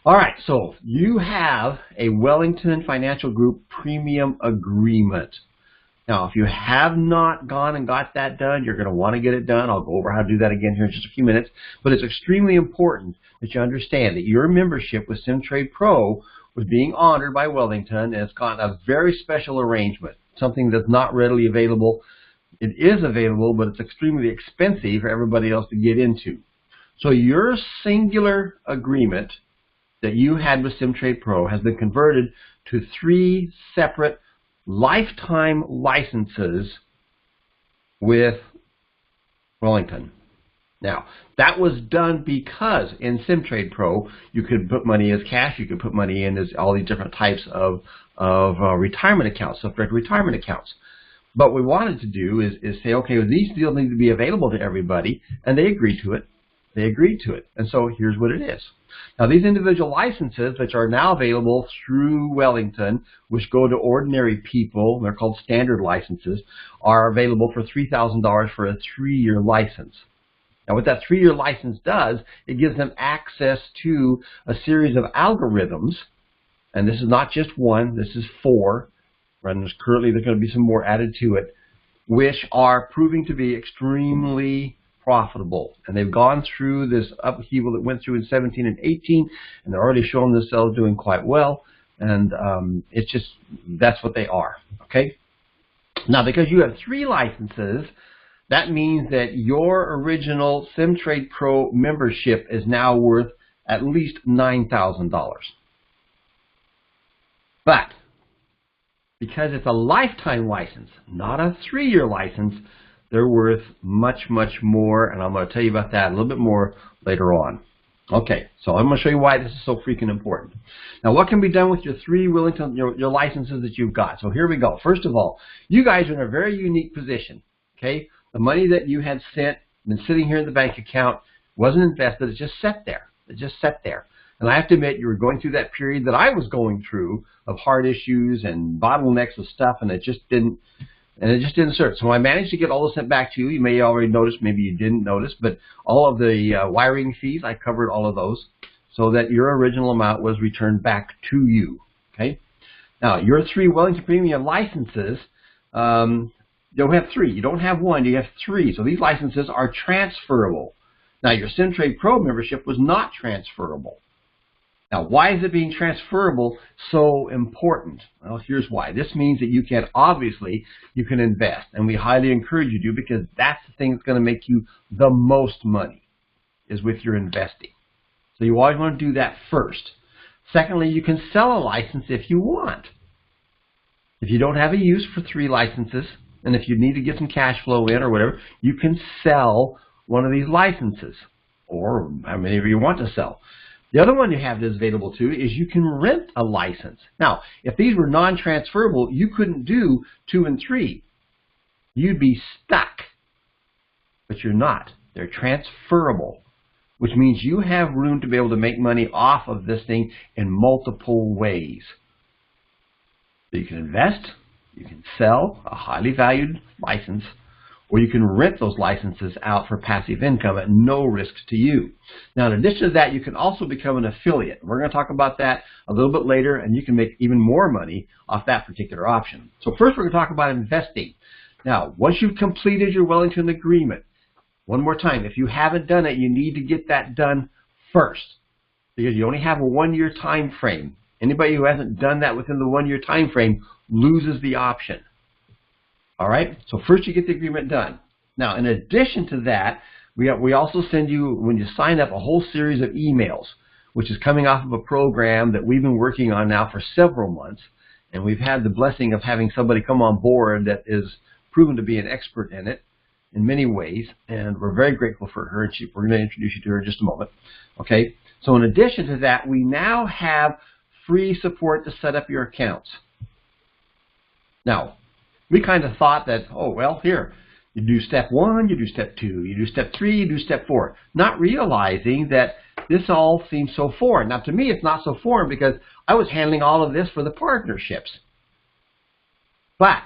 All right, so you have a Wellington Financial Group Premium Agreement. Now, if you have not gone and got that done, you're going to want to get it done. I'll go over how to do that again here in just a few minutes. But it's extremely important that you understand that your membership with SimTrade Pro was being honored by Wellington, and it's got a very special arrangement, something that's not readily available. It is available, but it's extremely expensive for everybody else to get into. So your singular agreement that you had with SimTrade Pro has been converted to 3 separate lifetime licenses with Wellington. Now, that was done because in SimTrade Pro, you could put money as cash, you could put money in as all these different types of retirement accounts, self-directed retirement accounts. But what we wanted to do is say, okay, well, these deals need to be available to everybody, and they agreed to it. They agreed to it. And so here's what it is. Now, these individual licenses, which are now available through Wellington, which go to ordinary people, they're called standard licenses, are available for $3,000 for a 3-year license. Now, what that 3-year license does, it gives them access to a series of algorithms, and this is not just one, this is 4, and currently there's going to be some more added to it, which are proving to be extremely profitable. And they've gone through this upheaval that went through in 17 and 18, and they're already showing themselves doing quite well, and it's just, that's what they are, okay? Now, because you have 3 licenses, that means that your original SimTrade Pro membership is now worth at least $9,000. But because it's a lifetime license, not a 3-year license, they're worth much, much more, and I'm going to tell you about that a little bit more later on. Okay, so I'm going to show you why this is so freaking important. Now, what can be done with your 3 Wellington, your licenses that you've got? So here we go. First of all, you guys are in a very unique position, okay? The money that you had sent, been sitting here in the bank account, wasn't invested, it just sat there. It just sat there. And I have to admit, you were going through that period that I was going through of heart issues and bottlenecks of stuff, and it just didn't serve. So I managed to get all this sent back to you. You may already notice, maybe you didn't notice, but all of the wiring fees, I covered all of those so that your original amount was returned back to you, okay? Now, your 3 Wellington Premium licenses, you'll have 3. You don't have 1, you have 3. So these licenses are transferable. Now, your SimTrade Pro membership was not transferable. Now, why is it being transferable so important? Well, here's why. This means that you can, obviously, you can invest, and we highly encourage you to, because that's the thing that's going to make you the most money, is with your investing. So you always want to do that first. Secondly, you can sell a license if you want. If you don't have a use for 3 licenses, and if you need to get some cash flow in or whatever, you can sell one of these licenses, or how many of you want to sell. The other one you have that's available to is you can rent a license. Now, if these were non-transferable, you couldn't do 2 and 3. You'd be stuck. But you're not. They're transferable, which means you have room to be able to make money off of this thing in multiple ways. So you can invest, you can sell a highly valued license, or you can rent those licenses out for passive income at no risk to you. Now, in addition to that, you can also become an affiliate. We're going to talk about that a little bit later, and you can make even more money off that particular option. So first, we're going to talk about investing. Now, once you've completed your Wellington agreement, one more time, if you haven't done it, you need to get that done first, because you only have a 1-year time frame. Anybody who hasn't done that within the 1-year time frame loses the option. All right, so first you get the agreement done. Now, in addition to that, we also send you, when you sign up, a whole series of emails, which is coming off of a program that we've been working on now for several months, and we've had the blessing of having somebody come on board that is proven to be an expert in it in many ways, and we're very grateful for her, and we're going to introduce you to her in just a moment. Okay, so in addition to that, we now have free support to set up your accounts. Now, we kind of thought that, oh, well, here, you do step 1, you do step 2, you do step 3, you do step 4, not realizing that this all seems so foreign. Now, to me, it's not so foreign because I was handling all of this for the partnerships. But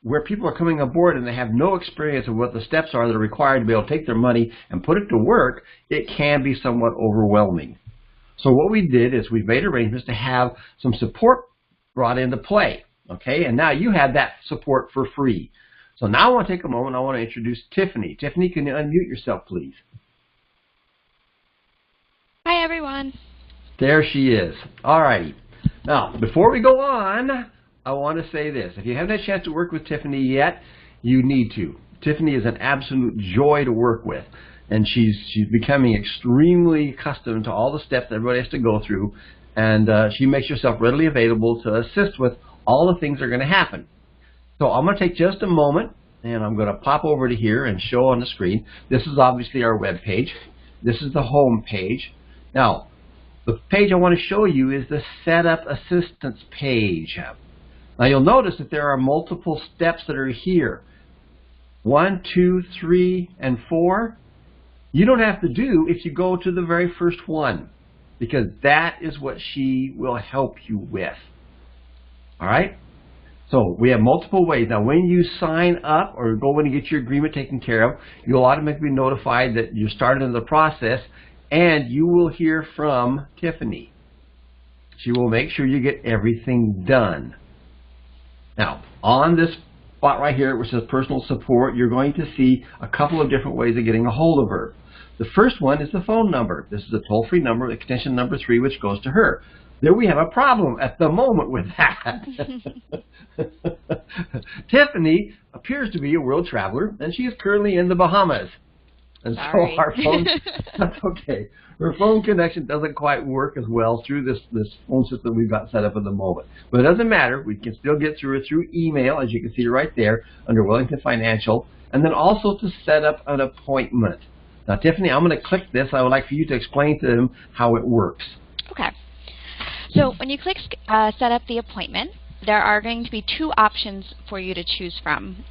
where people are coming aboard and they have no experience of what the steps are that are required to be able to take their money and put it to work, it can be somewhat overwhelming. So what we did is we made arrangements to have some support brought into play. Okay, and now you have that support for free. So now I want to take a moment. I want to introduce Tiffany. Tiffany, can you unmute yourself, please? Hi, everyone. There she is. All righty. Now, before we go on, I want to say this. If you haven't had a chance to work with Tiffany yet, you need to. Tiffany is an absolute joy to work with, and she's becoming extremely accustomed to all the steps that everybody has to go through, and she makes herself readily available to assist with all the things that are going to happen. So I'm going to take just a moment, and I'm going to pop over to here and show on the screen. This is obviously our web page. This is the home page. Now, the page I want to show you is the Setup Assistance page. Now you'll notice that there are multiple steps that are here. 1, 2, 3, and 4. You don't have to do if you go to the very first one, because that is what she will help you with. All right? So we have multiple ways. Now when you sign up or go in and get your agreement taken care of, you'll automatically be notified that you started in the process, and you will hear from Tiffany. She will make sure you get everything done. Now, on this spot right here, which says personal support, you're going to see a couple of different ways of getting a hold of her. The first one is the phone number. This is a toll-free number, extension number 3, which goes to her. There we have a problem at the moment with that. Tiffany appears to be a world traveler, and she is currently in the Bahamas. And Sorry. so our phone, that's okay. Her phone connection doesn't quite work as well through this phone system we've got set up at the moment. But it doesn't matter. We can still get through it through email, as you can see right there, under Wellington Financial, and then also to set up an appointment. Now, Tiffany, I'm going to click this. I would like for you to explain to them how it works. Okay. So when you click Set Up the Appointment, there are going to be 2 options for you to choose from.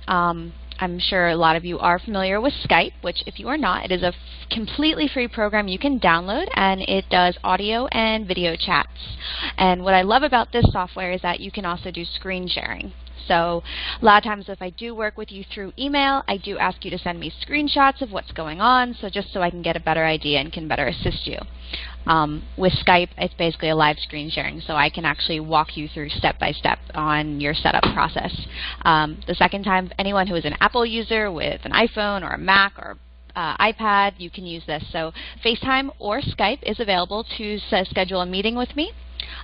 I'm sure a lot of you are familiar with Skype, which if you are not, it is a completely free program you can download, and it does audio and video chats. And what I love about this software is that you can also do screen sharing. So a lot of times if I do work with you through email, I do ask you to send me screenshots of what's going on, so just so I can get a better idea and can better assist you. With Skype, it's basically a live screen sharing, so I can actually walk you through step by step on your setup process. The second time, anyone who is an Apple user with an iPhone or a Mac or iPad, you can use this. So FaceTime or Skype is available to schedule a meeting with me.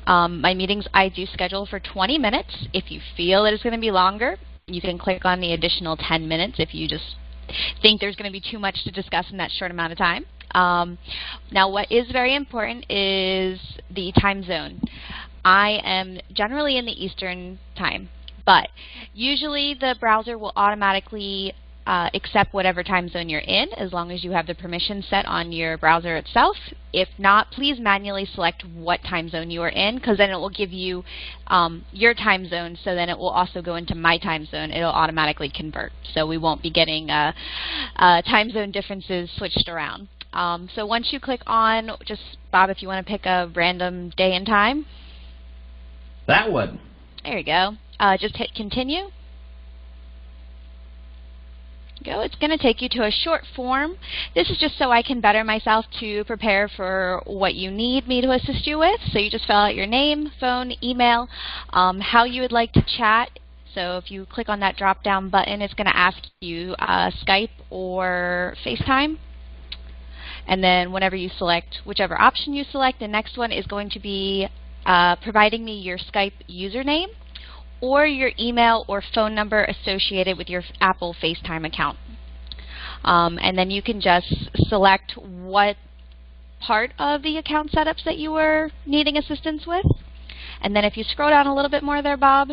My meetings I do schedule for 20 minutes. If you feel it is going to be longer, you can click on the additional 10 minutes if you just think there's going to be too much to discuss in that short amount of time. Now what is very important is the time zone. I am generally in the Eastern time, but usually the browser will automatically accept whatever time zone you're in, as long as you have the permission set on your browser itself. If not, please manually select what time zone you are in, because then it will give you your time zone, so then it will also go into my time zone. It'll automatically convert, so we won't be getting time zone differences switched around. So once you click on, just Bob, if you want to pick a random day and time. That one. There you go. Just hit continue. Go. It's going to take you to a short form. This is just so I can better myself to prepare for what you need me to assist you with. So you just fill out your name, phone, email, how you would like to chat. So if you click on that drop-down button, it's going to ask you Skype or FaceTime. And then whenever you select, whichever option you select, the next one is going to be providing me your Skype username or your email or phone number associated with your Apple FaceTime account. And then you can just select what part of the account setups that you were needing assistance with. And then if you scroll down a little bit more there, Bob,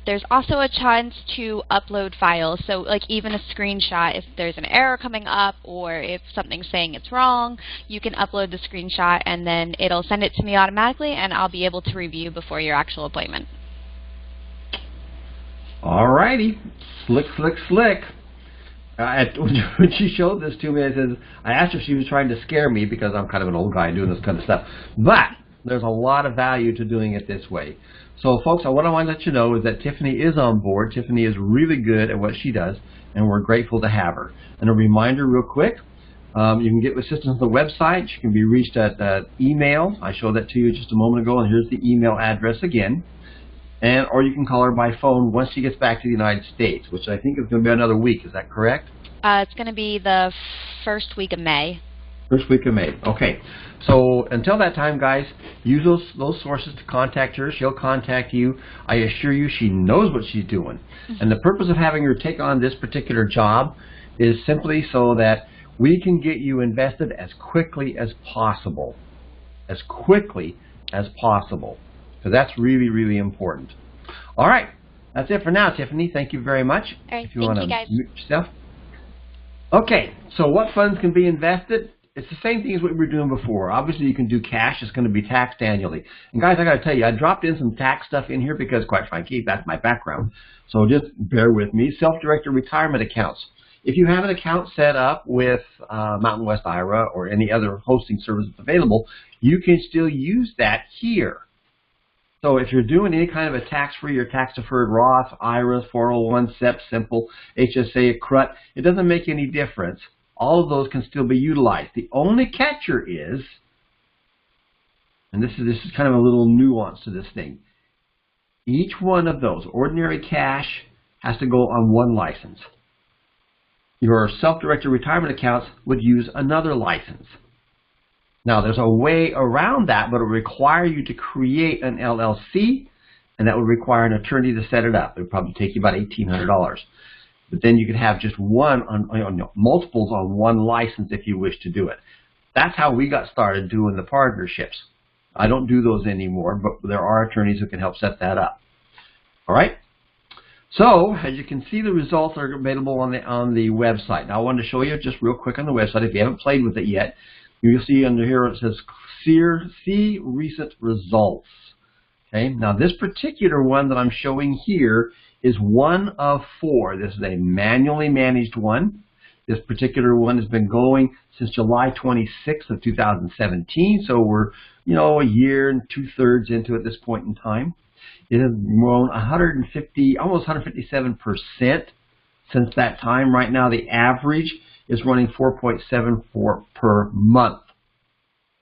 there's also a chance to upload files. So like even a screenshot, if there's an error coming up or if something's saying it's wrong, you can upload the screenshot and then it'll send it to me automatically and I'll be able to review before your actual appointment. All righty. Slick, slick, slick. When she showed this to me, I asked her if she was trying to scare me because I'm kind of an old guy doing this kind of stuff. But there's a lot of value to doing it this way. So, folks, what I want to let you know is that Tiffany is on board. Tiffany is really good at what she does, and we're grateful to have her. And a reminder real quick, You can get assistance on the website. She can be reached at email. I showed that to you just a moment ago, and here's the email address again. Or you can call her by phone once she gets back to the United States, which I think is going to be another week. Is that correct? It's going to be the first week of May. First week of May. Okay. So until that time, guys, use those sources to contact her. She'll contact you. I assure you she knows what she's doing. And the purpose of having her take on this particular job is simply so that we can get you invested as quickly as possible. As quickly as possible. So that's really, really important. All right. That's it for now, Tiffany. Thank you very much. All right. If you Thank want you, to guys. mute yourself. Okay. So what funds can be invested? It's the same thing as what we were doing before. Obviously, you can do cash. It's going to be taxed annually. And guys, I got to tell you, I dropped in some tax stuff in here because, quite frankly, that's my background. So just bear with me. Self-directed retirement accounts. If you have an account set up with Mountain West IRA or any other hosting service that's available, you can still use that here. So if you're doing any kind of a tax-free or tax-deferred Roth, IRAs, 401, SEP, Simple, HSA, CRUT, it doesn't make any difference. All of those can still be utilized. The only catcher is, and this is kind of a little nuance to this thing, each one of those, ordinary cash, has to go on one license. Your self-directed retirement accounts would use another license. Now, there's a way around that, but it would require you to create an LLC, and that would require an attorney to set it up. It would probably take you about $1,800. But then you could have just multiples on one license if you wish to do it. That's how we got started doing the partnerships. I don't do those anymore, but there are attorneys who can help set that up. All right? So, as you can see, the results are available on the website. Now, I wanted to show you just real quick on the website. If you haven't played with it yet, you'll see under here it says see recent results. Okay? Now, this particular one that I'm showing here is one of 4. This is a manually managed one. This particular one has been going since July 26th of 2017, so we're, a year and 2/3 into at this point in time. It has grown 150, almost 157% since that time. Right now, the average is running 4.74 per month.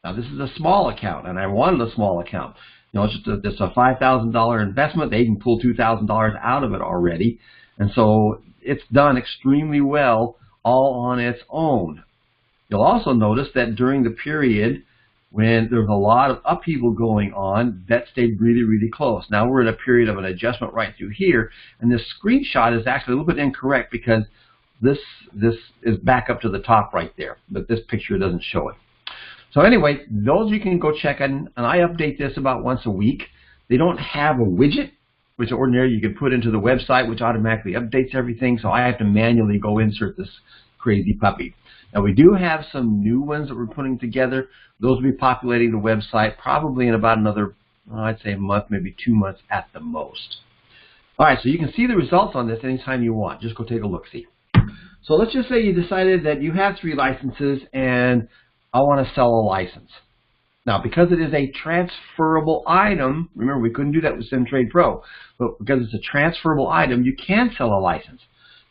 Now, this is a small account, and I wanted a small account. It's just a $5,000 investment. They can pull $2,000 out of it already. And so it's done extremely well all on its own. You'll also notice that during the period when there's a lot of upheaval going on, that stayed really, really close. Now we're in a period of an adjustment right through here. And this screenshot is actually a little bit incorrect because this is back up to the top right there. But this picture doesn't show it. So anyway, those you can go check in, and I update this about once a week. They don't have a widget, which ordinarily you can put into the website, which automatically updates everything, so I have to manually go insert this crazy puppy. Now we do have some new ones that we're putting together. Those will be populating the website probably in about another, I'd say a month, maybe 2 months at the most. All right, so you can see the results on this anytime you want. Just go take a look-see. So let's just say you decided that you have 3 licenses and I want to sell a license. Now, because it is a transferable item, remember we couldn't do that with SimTrade Pro, but because it's a transferable item, you can sell a license.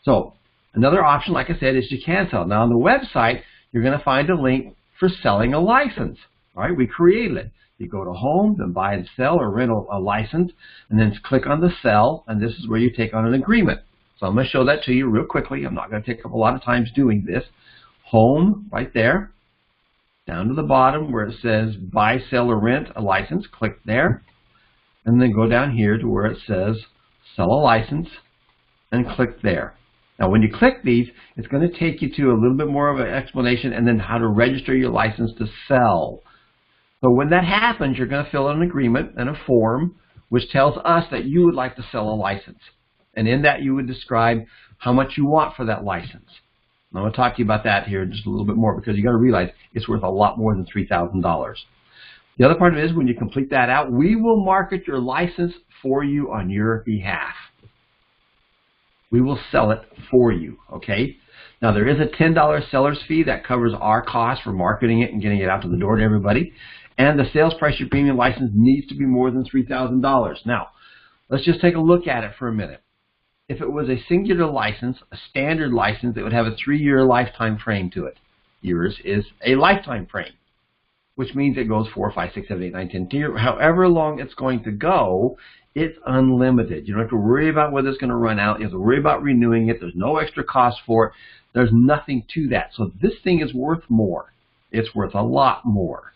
So another option, like I said, is you can sell. Now on the website, you're going to find a link for selling a license. All right, we created it. You go to Home, then Buy and Sell or Rent a license, and then click on the Sell, and this is where you take on an agreement. So I'm going to show that to you real quickly. I'm not going to take up a lot of time doing this. Home, right there. Down to the bottom where it says Buy, Sell, or Rent a license. Click there. And then go down here to where it says Sell a license and click there. Now when you click these, it's going to take you to a little bit more of an explanation and then how to register your license to sell. So when that happens, you're going to fill out an agreement and a form which tells us that you would like to sell a license. And in that you would describe how much you want for that license. I'm going to talk to you about that here just a little bit more because you got to realize it's worth a lot more than $3,000. The other part of it is when you complete that out, we will market your license for you on your behalf. We will sell it for you, okay? Now there is a $10 seller's fee that covers our cost for marketing it and getting it out to the door to everybody. And the sales price of your premium license needs to be more than $3,000. Now, let's just take a look at it for a minute. If it was a singular license, a standard license, it would have a 3-year lifetime frame to it. years is a lifetime frame, which means it goes 4, 5, 6, 7, 8, 9, 10 years. However long it's going to go, it's unlimited. You don't have to worry about whether it's going to run out. You have to worry about renewing it. There's no extra cost for it. There's nothing to that. So this thing is worth more. It's worth a lot more.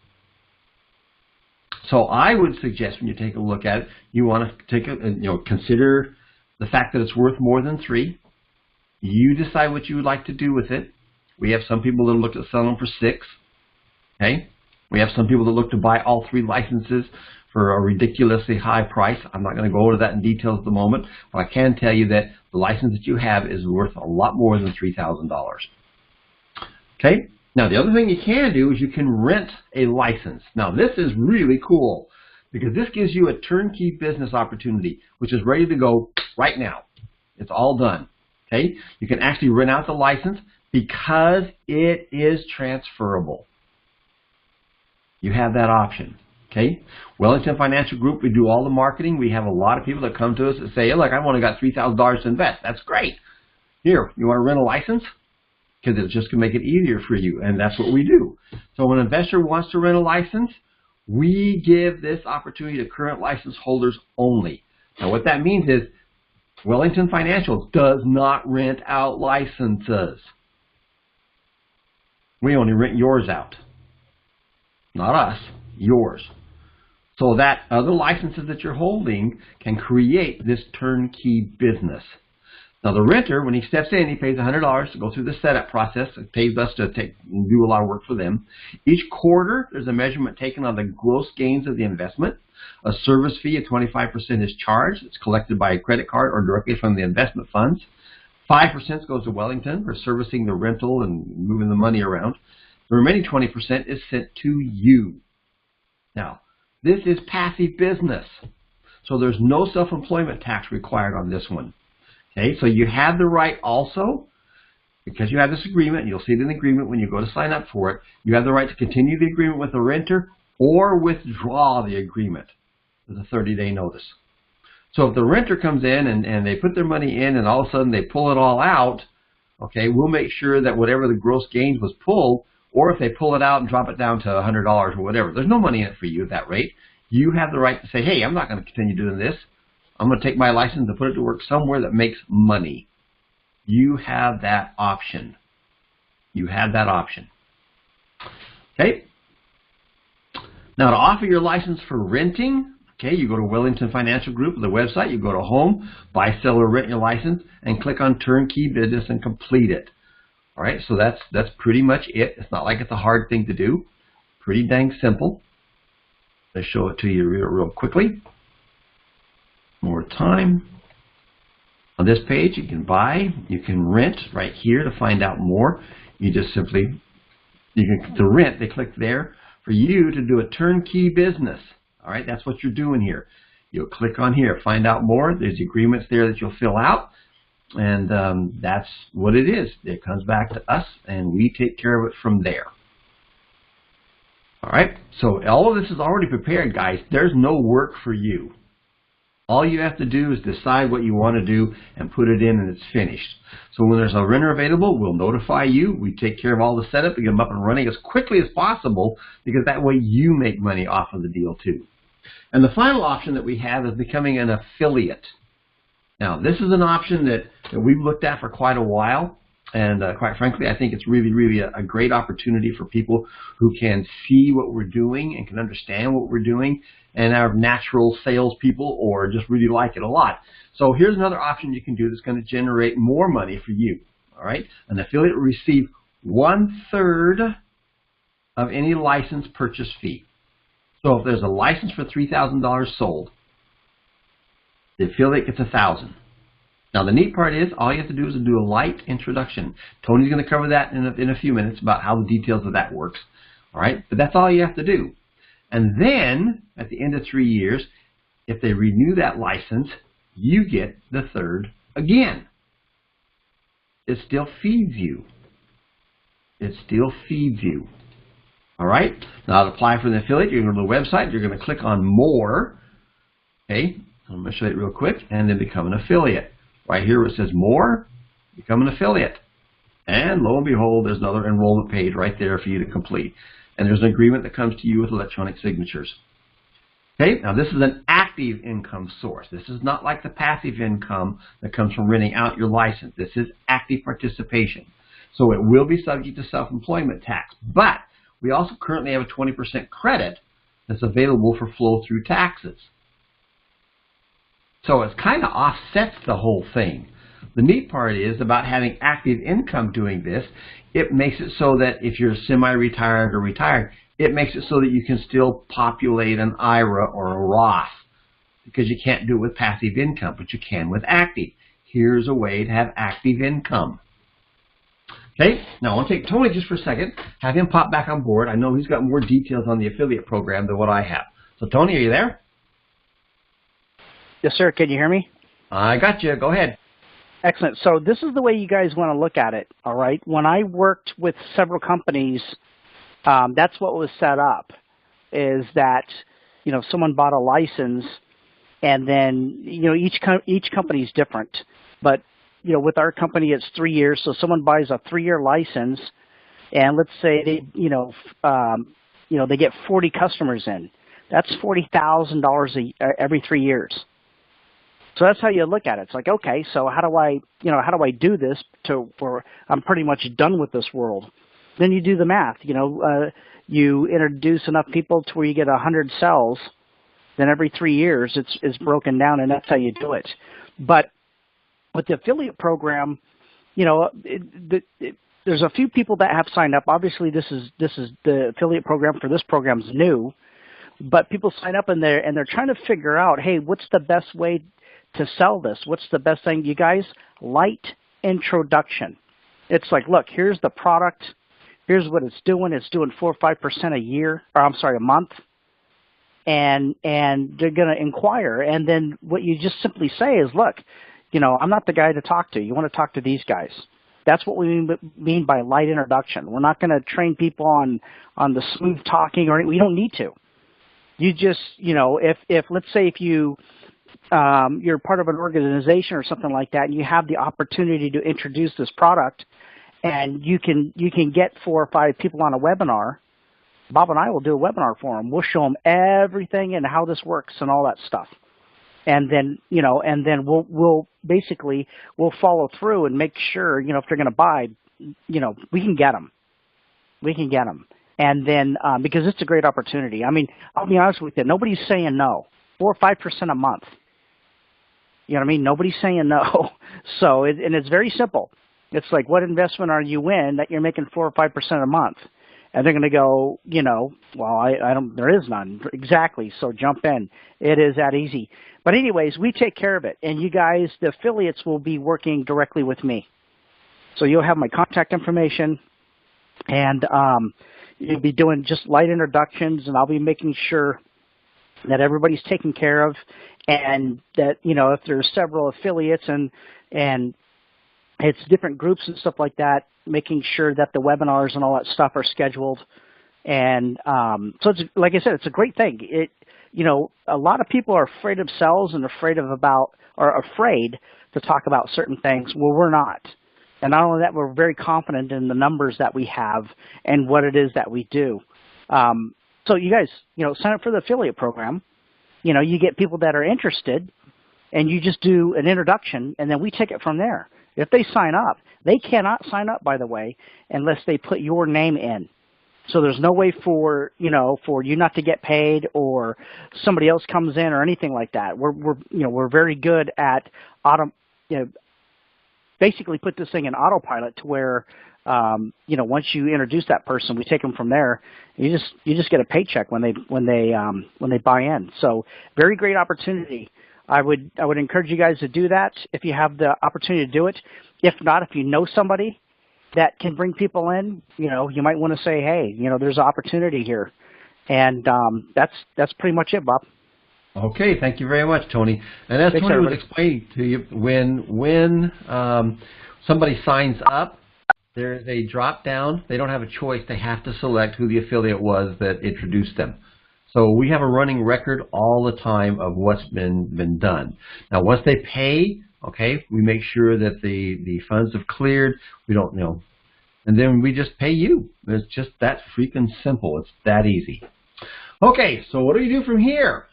So I would suggest when you take a look at it, you want to consider the fact that it's worth more than 3. You decide what you would like to do with it. We have some people that look at selling them for 6. Okay? We have some people that look to buy all 3 licenses for a ridiculously high price. I'm not going to go over that in detail at the moment, but I can tell you that the license that you have is worth a lot more than $3,000. Okay? Now, the other thing you can do is you can rent a license. Now, this is really cool because this gives you a turnkey business opportunity, which is ready to go right now. It's all done. Okay? You can actually rent out the license because it is transferable. You have that option. Okay? Wellington Financial Group, we do all the marketing. We have a lot of people that come to us and say, hey, look, I've only got $3,000 to invest. That's great. Here, you want to rent a license? Because it's just going to make it easier for you, and that's what we do. So when an investor wants to rent a license, we give this opportunity to current license holders only. Now what that means is Wellington Financial does not rent out licenses. We only rent yours out. Not us, yours. So that other licenses that you're holding can create this turnkey business. Now the renter, when he steps in, he pays $100 to go through the setup process. It pays us to do a lot of work for them. Each quarter, there's a measurement taken on the gross gains of the investment. A service fee of 25% is charged. It's collected by a credit card or directly from the investment funds. 5% goes to Wellington for servicing the rental and moving the money around. The remaining 20% is sent to you. Now, this is passive business, so there's no self-employment tax required on this one. Okay, so you have the right also, because you have this agreement, and you'll see it in the agreement when you go to sign up for it, you have the right to continue the agreement with the renter or withdraw the agreement with a 30-day notice. So if the renter comes in and they put their money in and all of a sudden they pull it all out, okay, we'll make sure that whatever the gross gains was pulled, or if they pull it out and drop it down to $100 or whatever, there's no money in it for you at that rate. You have the right to say, hey, I'm not going to continue doing this. I'm going to take my license and put it to work somewhere that makes money. You have that option. You have that option. Okay? Now, to offer your license for renting, okay, you go to Wellington Financial Group, the website, you go to Home, Buy, Sell, or Rent your license, and click on Turnkey Business and complete it. All right, so that's pretty much it. It's not like it's a hard thing to do. Pretty dang simple. Let's show it to you real quickly. More time. On this page, you can buy, you can rent right here to find out more. You just simply, to rent, they click there for you to do a turnkey business. All right, that's what you're doing here. You'll click on here, find out more. There's agreements there that you'll fill out. And that's what it is. It comes back to us, and we take care of it from there. All right, so all of this is already prepared, guys. There's no work for you. All you have to do is decide what you want to do and put it in, and it's finished. So when there's a renter available, we'll notify you. We take care of all the setup and get them up and running as quickly as possible, because that way you make money off of the deal too. And the final option that we have is becoming an affiliate. Now, this is an option that we've looked at for quite a while. And quite frankly, I think it's really a great opportunity for people who can see what we're doing and can understand what we're doing and are natural salespeople or just really like it a lot. So here's another option you can do that's going to generate more money for you. All right, an affiliate will receive 1/3 of any license purchase fee. So if there's a license for $3,000 sold, the affiliate gets $1,000. Now, the neat part is all you have to do is do a light introduction. Tony's going to cover that in a few minutes about how the details of that works. All right, but that's all you have to do. And then, at the end of 3 years, if they renew that license, you get the 1/3 again. It still feeds you. It still feeds you. All right, now to apply for the affiliate, you're going to go to the website. You're going to click on More. Okay, I'm going to show you it real quick, and then become an affiliate. Right here where it says More, become an affiliate. And lo and behold, there's another enrollment page right there for you to complete. And there's an agreement that comes to you with electronic signatures. Okay, now this is an active income source. This is not like the passive income that comes from renting out your license. This is active participation. So it will be subject to self-employment tax. But we also currently have a 20% credit that's available for flow-through taxes. So it kind of offsets the whole thing. The neat part is about having active income doing this, it makes it so that if you're semi-retired or retired, it makes it so that you can still populate an IRA or a Roth, because you can't do it with passive income, but you can with active. Here's a way to have active income. Okay, now I want to take Tony just for a second, have him pop back on board. I know he's got more details on the affiliate program than what I have. So Tony, are you there? Yes, sir. Can you hear me? I got you. Go ahead. Excellent. So this is the way you guys want to look at it, all right? When I worked with several companies, that's what was set up, is that, you know, someone bought a license, and then, you know, each company is different. But, you know, with our company, it's 3 years. So someone buys a 3-year license, and let's say they, they get 40 customers in. That's $40,000 every 3 years. So that's how you look at it. It's like, okay, so how do I do this where I'm pretty much done with this world? Then you do the math. You introduce enough people to where you get 100 cells. Then every 3 years, it's broken down, and that's how you do it. But with the affiliate program, there's a few people that have signed up. Obviously, this is the affiliate program for this program's new, but people sign up and they're trying to figure out, hey, what's the best way to sell this? What's the best thing? You guys, light introduction. It's like, look, here's the product. Here's what it's doing. It's doing 4 or 5% a month. And they're going to inquire. And then what you just simply say is, look, I'm not the guy to talk to. You want to talk to these guys. That's what we mean by light introduction. We're not going to train people on the smooth talking, or we don't need to. You just, if let's say if you're part of an organization or something like that, and you have the opportunity to introduce this product, and you can get 4 or 5 people on a webinar. Bob and I will do a webinar for them. We'll show them everything and how this works and all that stuff. And then, we'll basically follow through and make sure, if they're going to buy, we can get them. We can get them. And then, because it's a great opportunity. I mean, I'll be honest with you, nobody's saying no. 4 or 5% a month. You know what I mean? Nobody's saying no. So, and it's very simple. It's like, what investment are you in that you're making 4 or 5% a month? And they're going to go, well, there is none. Exactly. So jump in. It is that easy. But anyways, we take care of it. And you guys, the affiliates, will be working directly with me. So you'll have my contact information, and you'll be doing just light introductions, and I'll be making sure that everybody's taken care of, and that, if there's several affiliates and it's different groups and stuff like that, making sure that the webinars and all that stuff are scheduled. And so it's, like I said, it's a great thing. A lot of people are afraid of sales and afraid to talk about certain things. Well, we're not. And not only that, we're very confident in the numbers that we have and what it is that we do. So you guys, sign up for the affiliate program. You get people that are interested, and you just do an introduction, and then we take it from there. If they sign up, they cannot sign up, by the way, unless they put your name in. So there's no way for you not to get paid, or somebody else comes in, or anything like that. We're very good at basically put this thing in autopilot to where once you introduce that person, we take them from there. You just get a paycheck when they buy in. So very great opportunity. I would encourage you guys to do that if you have the opportunity to do it. If not, if you know somebody that can bring people in, you might want to say, hey, there's an opportunity here. And that's pretty much it, Bob. Okay, thank you very much, Tony. And as Tony was explaining to you, when somebody signs up, there is a drop down. They don't have a choice. They have to select who the affiliate was that introduced them. So we have a running record all the time of what's been done. Now, once they pay, okay, we make sure that the funds have cleared. We don't, and then we just pay you. It's just that freaking simple. It's that easy. Okay, so what do you do from here?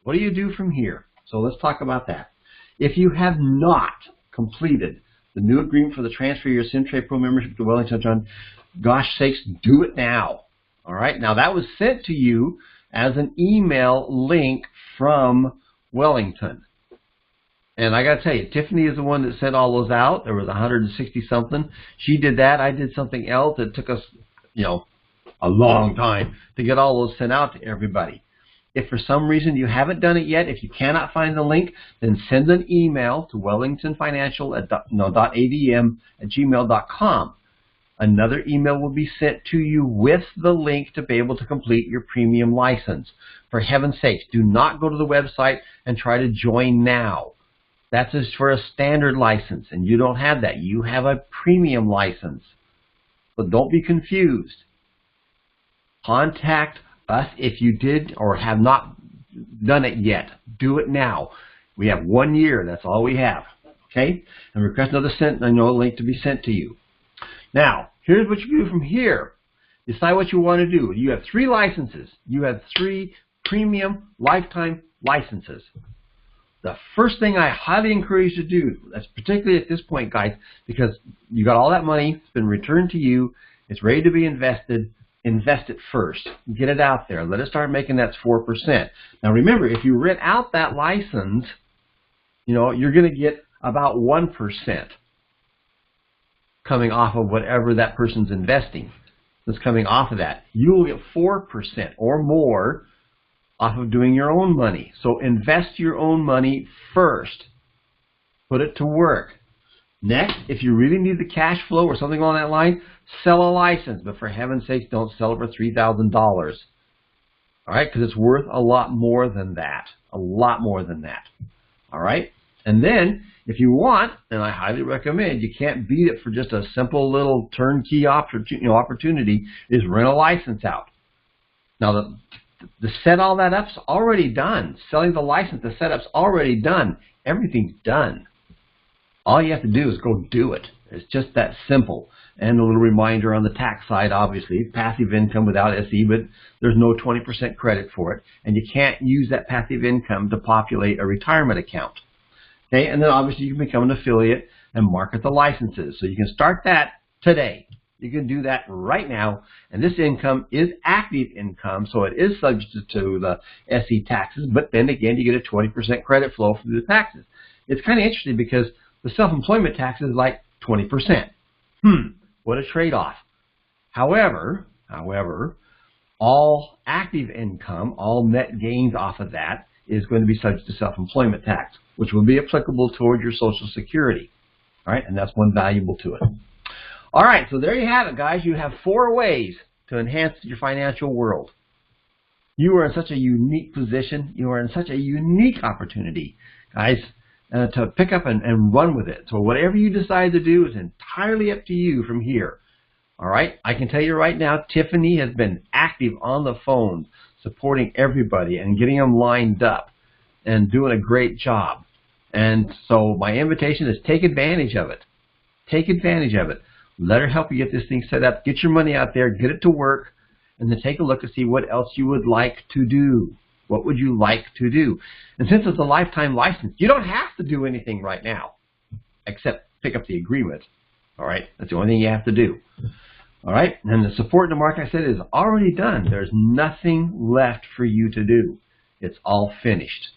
What do you do from here? So let's talk about that. If you have not completed the new agreement for the transfer of your SimTrade Pro membership to Wellington, John, gosh sakes, do it now. All right, now that was sent to you as an email link from Wellington. And I got to tell you, Tiffany is the one that sent all those out. There was 160 something. She did that. I did something else. It took us, a long time to get all those sent out to everybody. If for some reason you haven't done it yet, if you cannot find the link, then send an email to wellingtonfinancial@adm@gmail.com. Another email will be sent to you with the link to be able to complete your premium license. For heaven's sakes, do not go to the website and try to join now. That's just for a standard license, and you don't have that. You have a premium license. But don't be confused. Contact us if you did or have not done it yet. Do it now. We have 1 year. That's all we have. Okay? And request another link to be sent to you. Now, here's what you do from here. Decide what you want to do. You have 3 licenses. You have 3 premium lifetime licenses. The first thing I highly encourage you to do, that's particularly at this point, guys, because you got all that money, it's been returned to you, it's ready to be invested, invest it first. Get it out there. Let it start making that 4%. Now remember, if you rent out that license, you're going to get about 1% coming off of whatever that person's investing. That's coming off of that. You will get 4% or more off of doing your own money. So invest your own money first. Put it to work. Next, if you really need the cash flow or something along that line, sell a license. But for heaven's sakes, don't sell it for $3,000. All right? Because it's worth a lot more than that. A lot more than that. All right? And then, if you want, and I highly recommend, you can't beat it for just a simple little turnkey opportunity, is rent a license out. Now, the set all that up's already done. Selling the license, the setup's already done. Everything's done. All you have to do is go do it. It's just that simple. And a little reminder on the tax side, obviously, passive income without SE, but there's no 20% credit for it. And you can't use that passive income to populate a retirement account. Okay, and then obviously you can become an affiliate and market the licenses. So you can start that today. You can do that right now, and this income is active income, so it is subject to the SE taxes, but then again, you get a 20% credit flow from the taxes. It's kind of interesting because the self-employment tax is like 20%. What a trade-off. However, all active income, all net gains off of that is going to be subject to self-employment tax, which will be applicable toward your Social Security. All right, and that's one valuable to it. All right, so there you have it, guys. You have 4 ways to enhance your financial world. You are in such a unique position. You are in such a unique opportunity, guys, to pick up and run with it. So whatever you decide to do is entirely up to you from here. All right, I can tell you right now, Tiffany has been active on the phone, supporting everybody and getting them lined up and doing a great job. And so my invitation is take advantage of it. Take advantage of it. Let her help you get this thing set up. Get your money out there. Get it to work. And then take a look and see what else you would like to do. What would you like to do? And since it's a lifetime license, you don't have to do anything right now except pick up the agreement. All right? That's the only thing you have to do. All right? And the support in the market, I said, is already done. There's nothing left for you to do. It's all finished.